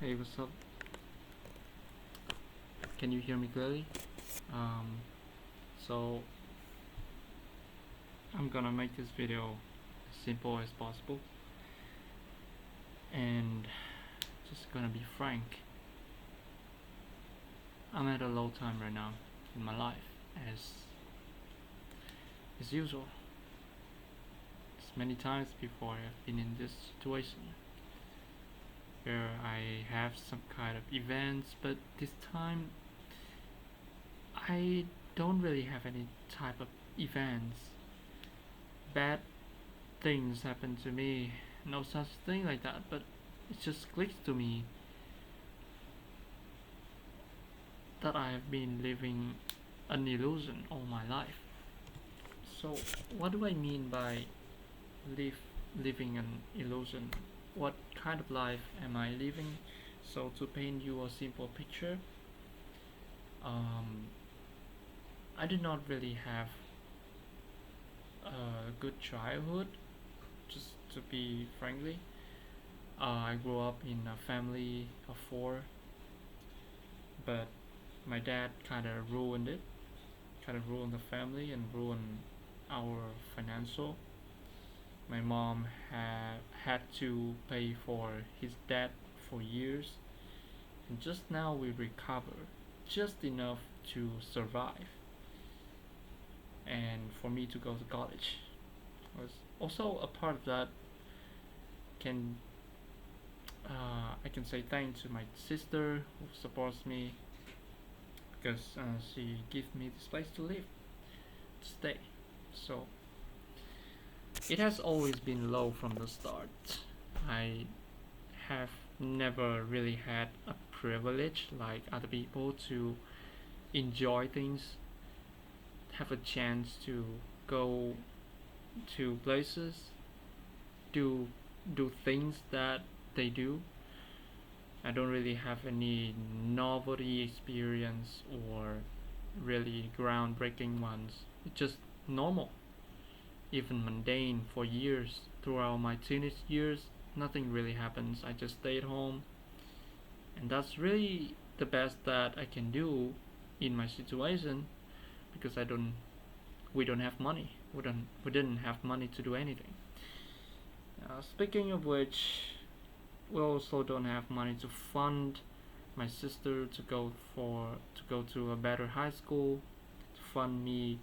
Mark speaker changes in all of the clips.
Speaker 1: Hey, what's up? Can you hear me clearly? Um, so I'm gonna make this video as simple as possible and just gonna be frank. I'm at a low time right now in my life as usual. As many times before I've been in this situation where I have some kind of events, but this time I don't really have any type of events. Bad things happen to me, no such thing like that, but it just clicks to me that I have been living an illusion all my life. So, what do I mean by live, living an illusion? What kind of life am I living? So, to paint you a simple picture, um, I did not really have a good childhood, just to be frankly. I grew up in a family of four, but my dad kind of ruined it, kind of ruined the family and ruined our financial. My mom had to pay for his debt for years, and just now we recover, just enough to survive, and for me to go to college. Was also a part of that. Can I can say thanks to my sister who supports me because she gives me this place to live, to stay. So it has always been low from the start. I have never really had a privilege like other people to enjoy things, have a chance to go to places, do do things that they do. I don't really have any novelty experience or really groundbreaking ones. It's just normal, even mundane for years. Throughout my teenage years, nothing really happens. I just stay at home, and that's really the best that I can do in my situation because we don't have money. We didn't have money to do anything. Speaking of which, we also don't have money to fund my sister to go to a better high school, to fund me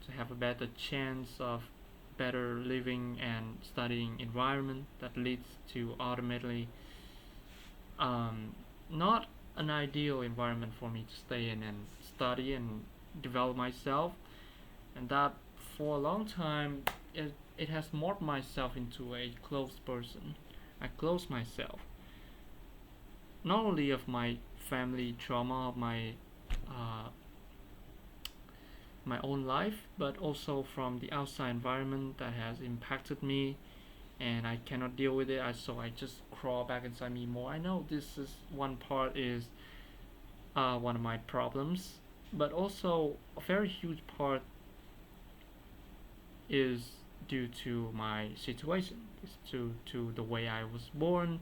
Speaker 1: to have a better chance of better living and studying environment that leads to ultimately not an ideal environment for me to stay in and study and develop myself, and that for a long time it has morphed myself into a closed person. I close myself not only of my family trauma of uh, my own life, but also from the outside environment that has impacted me, and I cannot deal with it. So I just crawl back inside me more. I know this is one part is one of my problems, but also a very huge part is due to my situation. It's to the way I was born,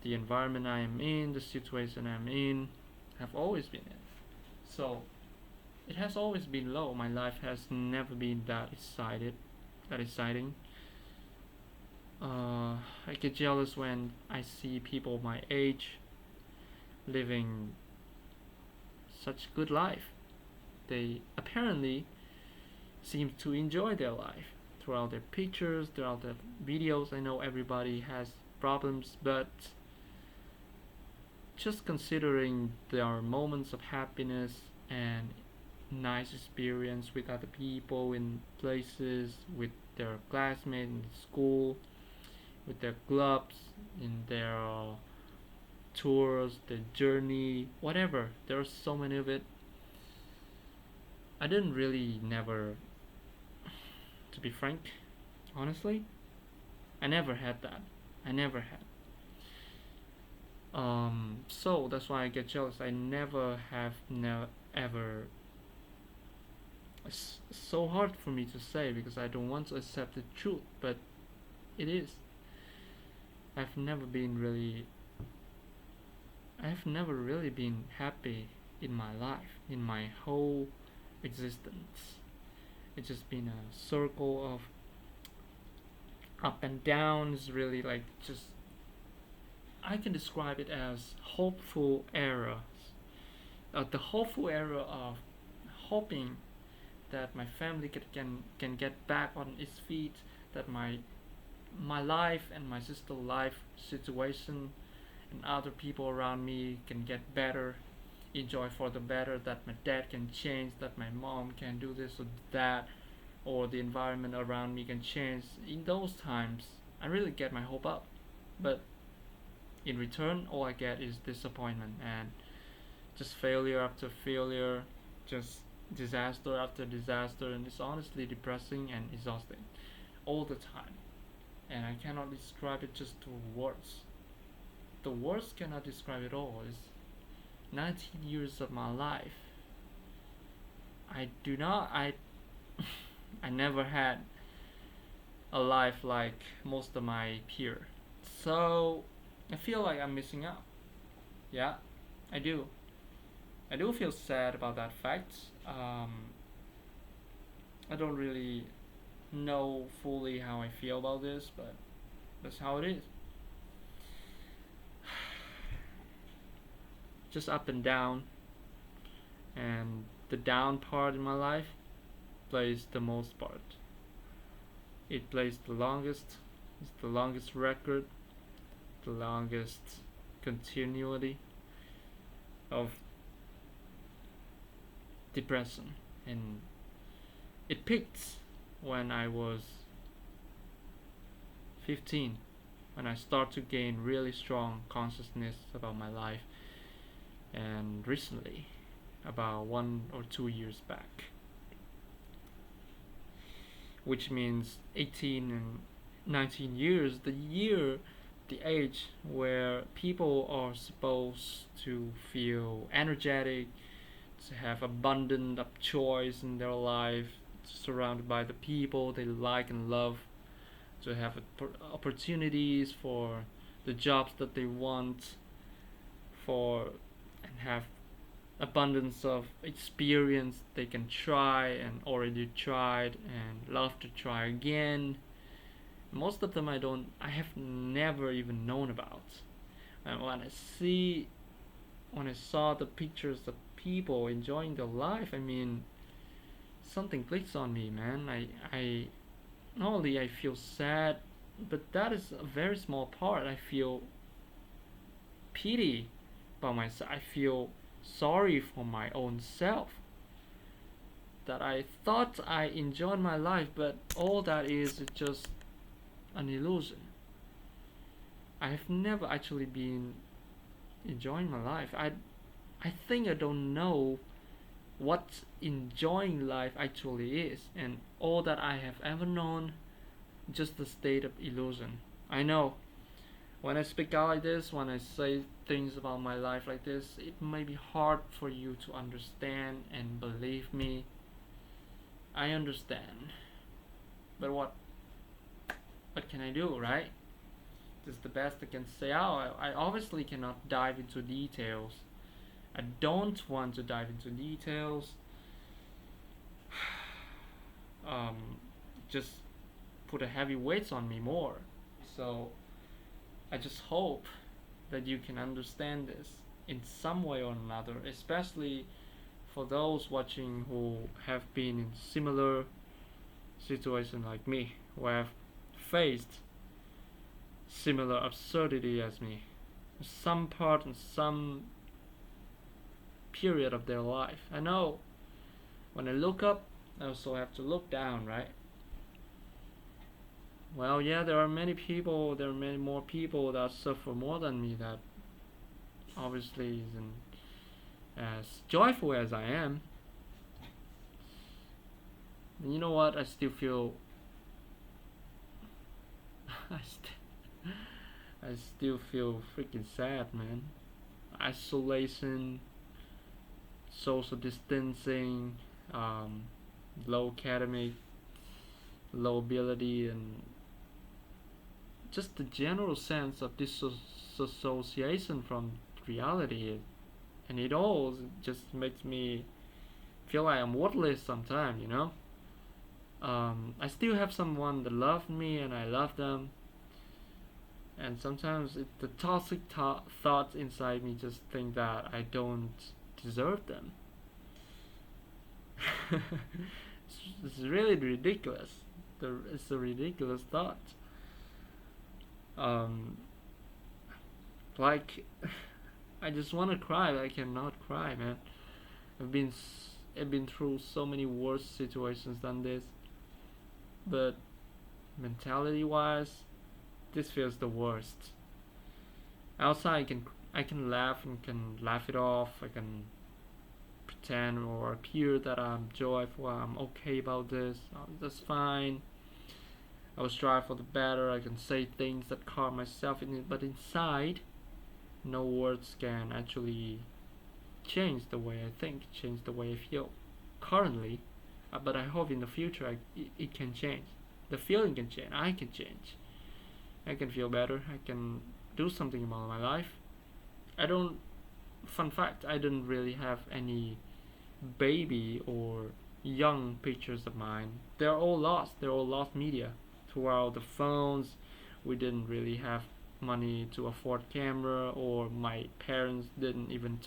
Speaker 1: the environment I am in, the situation I'm in, have always been in. So it has always been low. My life has never been that exciting. I get jealous when I see people my age living such good life. They apparently seem to enjoy their life throughout their pictures, throughout their videos. I know everybody has problems, but just considering their moments of happiness and nice experience with other people in places, with their classmates in school, with their clubs, in their tours, their journey, whatever. There are so many of it. I didn't really never, to be frank, honestly, I never had that. I never had. So that's why I get jealous. I never have ever. It's so hard for me to say because I don't want to accept the truth, but it is. I've never been really I've never really been happy in my life, in my whole existence. It's just been a circle of up and downs, really, like, just, I can describe it as hopeful era. The hopeful era of hoping that my family can get back on its feet, that my life and my sister's life situation and other people around me can get better, enjoy for the better, that my dad can change, that my mom can do this or that, or the environment around me can change. In those times, I really get my hope up. But in return, all I get is disappointment and just failure after failure, just disaster after disaster, and it's honestly depressing and exhausting all the time. And I cannot describe it just to words. The words cannot describe it all. It's 19 years of my life. I do not, I never had a life like most of my peer. So I feel like I'm missing out. Yeah, I do. I do feel sad about that fact. I don't really know fully how I feel about this, but that's how it is. Just up and down, and the down part in my life plays the most part. It plays the longest. It's the longest record, the longest continuity of depression, and it peaked when I was 15, when I start to gain really strong consciousness about my life, and recently, about 1 or 2 years back, which means 18 and 19 years, the age where people are supposed to feel energetic, to have abundant of choice in their life, surrounded by the people they like and love, to have opportunities for the jobs that they want, for and have abundance of experience they can try and already tried and love to try again. Most of them I have never even known about. And when I saw the pictures of people enjoying their life, I mean, something clicks on me, man. I not only I feel sad, but that is a very small part. I feel pity about myself. I feel sorry for my own self. That I thought I enjoyed my life, but all that is just an illusion. I have never actually been enjoying my life. I think I don't know what enjoying life actually is, and all that I have ever known, just a state of illusion. I know when I speak out like this, when I say things about my life like this, it may be hard for you to understand and believe me. I understand, but what can I do, right? This is the best I can say. I obviously cannot dive into details. I don't want to dive into details. Just put a heavy weight on me more. So I just hope that you can understand this in some way or another, especially for those watching who have been in similar situation like me, who have faced similar absurdity as me, some part and some period of their life. I know when I look up, I also have to look down, right? Well, yeah, there are many more people that suffer more than me, that obviously isn't as joyful as I am. And you know what? I still feel I, st- I still feel freaking sad, man. Isolation, social distancing, low academic, low ability, and just the general sense of disassociation reality, and it all just makes me feel like I'm worthless sometimes, you know. I still have someone that loves me and I love them, and sometimes the toxic thoughts inside me just think that I don't deserve them. It's really ridiculous. It's a ridiculous thought. Um, like I just want to cry, but I cannot cry, man. I've been I've been through so many worse situations than this, but mentality-wise, this feels the worst. Outside, I can laugh and can laugh it off. I can pretend or appear that I'm joyful. I'm okay about this. That's fine. I will strive for the better. I can say things that calm myself in it, but inside, no words can actually change the way I think, change the way I feel. Currently, but I hope in the future it can change. The feeling can change. I can change. I can feel better. I can do something about my life. I don't. Fun fact: I didn't really have any baby or young pictures of mine. They're all lost. They're all lost media. Throughout the phones, we didn't really have money to afford camera, or my parents didn't even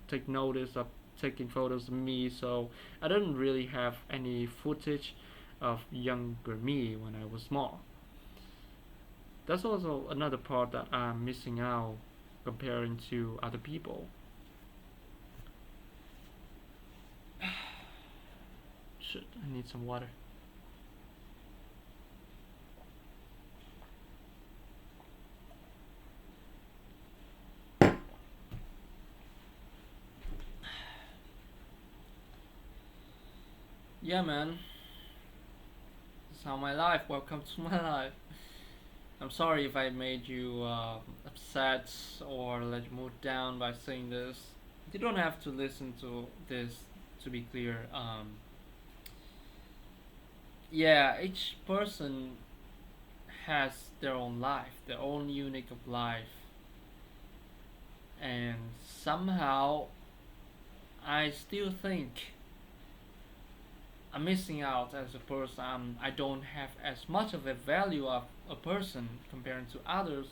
Speaker 1: take notice of taking photos of me, so I didn't really have any footage of younger me when I was small. That's also another part that I'm missing out comparing to other people. Shit, I need some water. Yeah, man. This is how my life. Welcome to my life. I'm sorry if I made you upset or let you mood down by saying this. You don't have to listen to this to be clear. Yeah, each person has their own life, their own unique of life, and somehow I still think I'm missing out as a person. I don't have as much of a value of a person compared to others,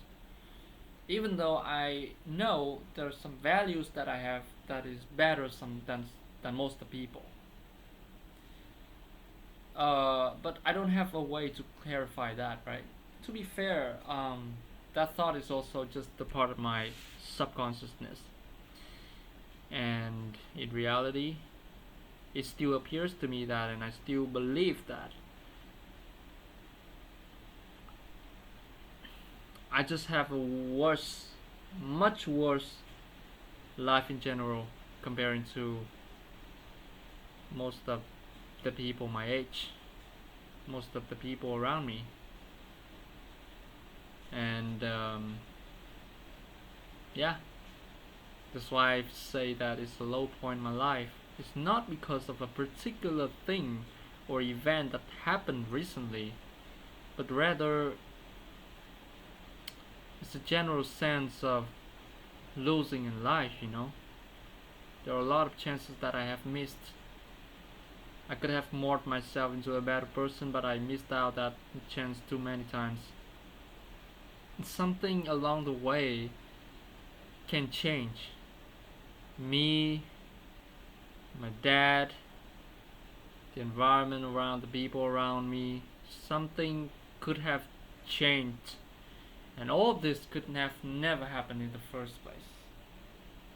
Speaker 1: even though I know there's some values that I have that is better than most of the people. But I don't have a way to clarify that, right? To be fair, that thought is also just a part of my subconsciousness, and in reality, it still appears to me that, and I still believe that. I just have a worse, much worse life in general comparing to most of the people my age, most of the people around me. And yeah, that's why I say that it's a low point in my life. It's not because of a particular thing or event that happened recently, but rather it's a general sense of losing in life, you know. There are a lot of chances that I have missed. I could have morphed myself into a better person, but I missed out that chance too many times. And something along the way can change. Me, my dad, the environment around, the people around me, something could have changed. And all of this could have never happened in the first place.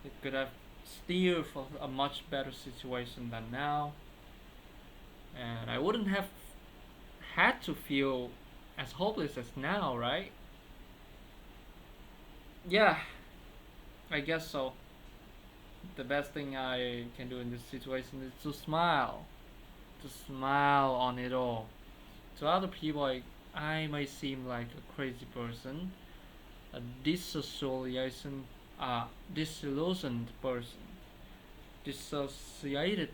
Speaker 1: It could have steered for a much better situation than now. And I wouldn't have had to feel as hopeless as now, right? Yeah, I guess so. The best thing I can do in this situation is to smile. To smile on it all. To other people, I might seem like a crazy person, a disillusioned person, dissociated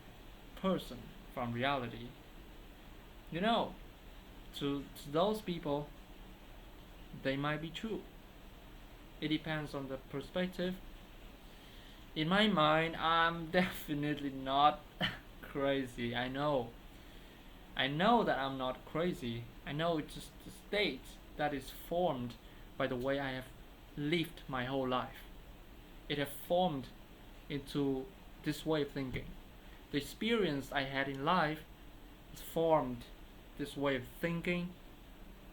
Speaker 1: person from reality. You know, to those people, they might be true. It depends on the perspective. In my mind, I'm definitely not crazy. I know that I'm not crazy. I know it's just a state that is formed by the way I have lived my whole life. It has formed into this way of thinking. The experience I had in life has formed this way of thinking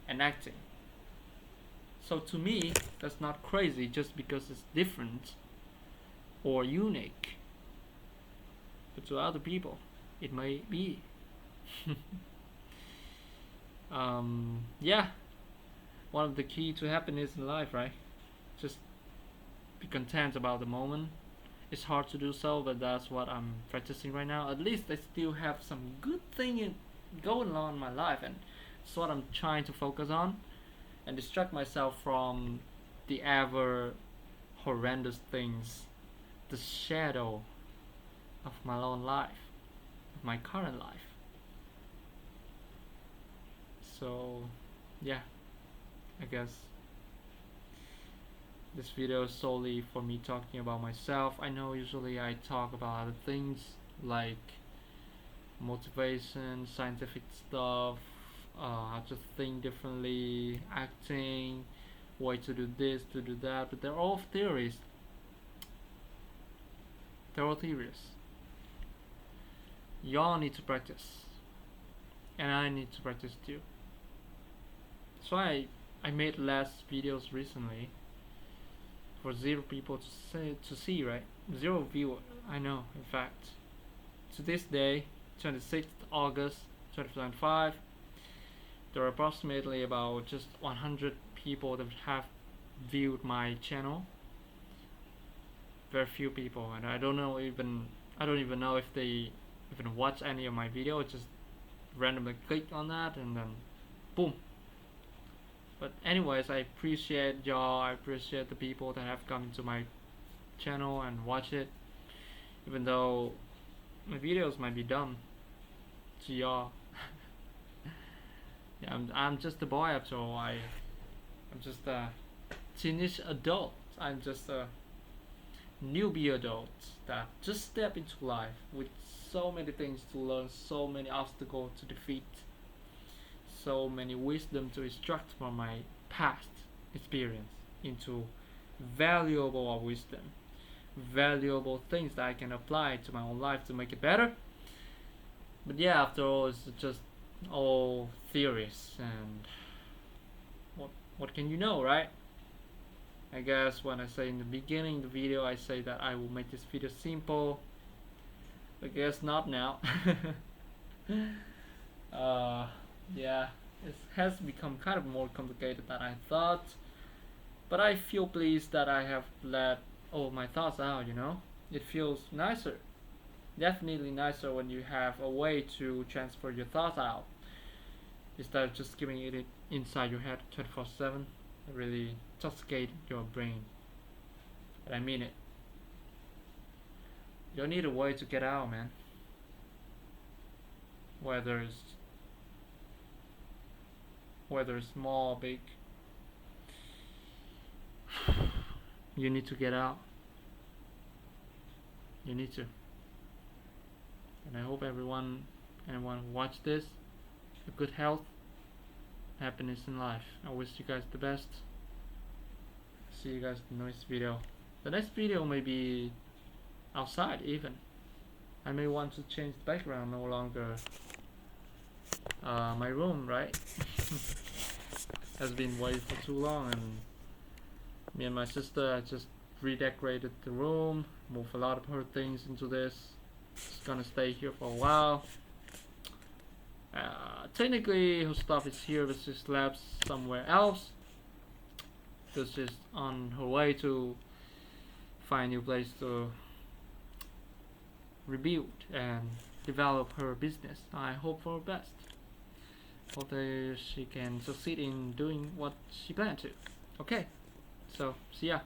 Speaker 1: and acting. So to me, that's not crazy just because it's different or unique. But to other people, it may be. Yeah, one of the key to happiness in life, right? Just be content about the moment. It's hard to do so, but that's what I'm practicing right now. At least I still have some good thing going on in my life, and it's what I'm trying to focus on and distract myself from the ever horrendous things, the shadow of my own life, of my current life. So, yeah, I guess this video is solely for me talking about myself. I know usually I talk about other things like motivation, scientific stuff, how to think differently, acting, way to do this, to do that, but they're all theories. They're all theories. Y'all need to practice, and I need to practice too. That's why I made less videos recently for zero people to see, right? Zero viewer. I know. In fact, to this day, 26th August 2025, there are approximately about just 100 people that have viewed my channel. Very few people, and I don't even know if they even watch any of my videos. Just randomly click on that and then boom. But anyways, I appreciate y'all. I appreciate the people that have come to my channel and watch it, even though my videos might be dumb to y'all. Yeah, I'm just a boy after all. I'm just a teenage adult. I'm just a newbie adult that just step into life with so many things to learn, so many obstacles to defeat, so many wisdom to extract from my past experience into valuable wisdom, valuable things that I can apply to my own life to make it better. But yeah, after all, it's just all theories, and what can you know, right? I guess when I say in the beginning of the video, I say that I will make this video simple. I guess not now. Yeah, it has become kind of more complicated than I thought, but I feel pleased that I have let all my thoughts out, you know? It feels nicer, definitely nicer when you have a way to transfer your thoughts out instead of just keeping it inside your head 24/7. It really toxicate your brain, and I mean it. You need a way to get out, man. Whether it's small or big, you need to get out. You need to. And I hope anyone who watch this, a good health, happiness in life. I wish you guys the best. See you guys in the next video. The next video may be outside even. I may want to change the background, no longer my room, right? Has been waiting for too long, and me and my sister, I just redecorated the room, moved a lot of her things into this. It's gonna stay here for a while. Technically her stuff is here, but she slept somewhere else because she's on her way to find a new place to rebuild and develop her business. I hope for her best. Hope that she can succeed in doing what she planned to. Okay, so see ya.